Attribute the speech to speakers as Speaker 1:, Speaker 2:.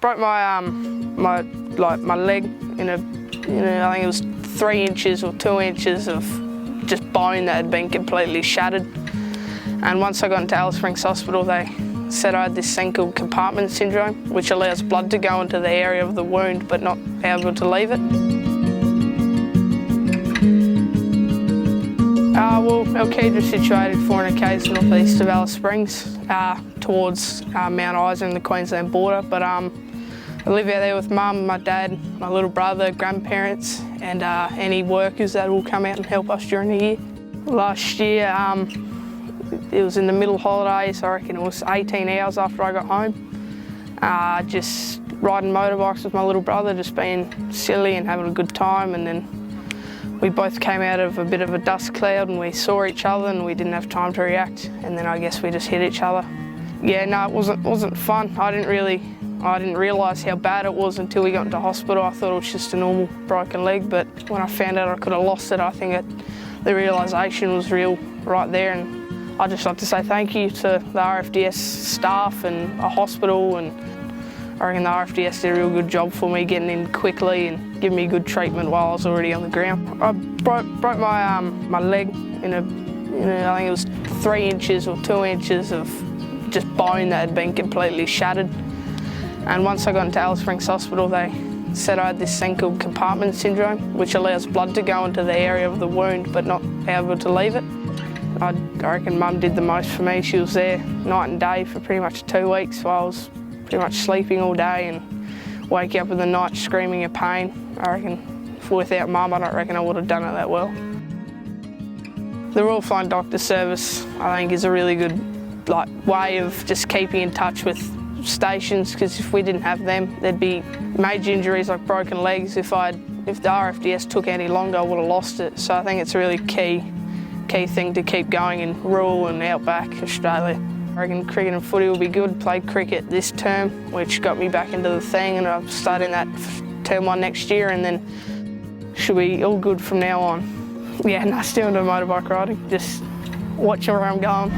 Speaker 1: broke my my leg in I think it was 3 inches or 2 inches of just bone that had been completely shattered. And once I got into Alice Springs Hospital, they said I had this thing called compartment syndrome, which allows blood to go into the area of the wound but not be able to leave it. Well, Elkedra's is situated 400 km northeast of Alice Springs, towards Mount Isa and the Queensland border. But I live out there with Mum, my dad, my little brother, grandparents, and any workers that will come out and help us during the year. Last year, it was in the middle holidays. I reckon it was 18 hours after I got home. Just riding motorbikes with my little brother, just being silly and having a good time, and then we both came out of a bit of a dust cloud and we saw each other and we didn't have time to react, and then I guess we just hit each other. Yeah, no, it wasn't fun. I didn't realise how bad it was until we got into hospital. I thought it was just a normal broken leg, but when I found out I could have lost it, I think the realisation was real right there. And I'd just like to say thank you to the RFDS staff and a hospital, and I reckon the RFDS did a real good job for me getting in quickly and giving me good treatment while I was already on the ground. I broke my my leg in I think it was 3 inches or 2 inches of just bone that had been completely shattered. And once I got into Alice Springs Hospital, they said I had this thing called compartment syndrome, which allows blood to go into the area of the wound but not be able to leave it. I reckon Mum did the most for me. She was there night and day for pretty much 2 weeks while I was pretty much sleeping all day and waking up in the night screaming in pain. I reckon without Mum, I don't reckon I would have done it that well. The Royal Flying Doctor Service, I think, is a really good way of just keeping in touch with stations, because if we didn't have them, there'd be major injuries like broken legs. If the RFDS took any longer, I would have lost it. So I think it's a really key thing to keep going in rural and outback Australia. I reckon cricket and footy will be good. Played cricket this term, which got me back into the thing, and I'm starting that term 1 next year, and then should be all good from now on. Yeah, no, still into motorbike riding, just watching where I'm going.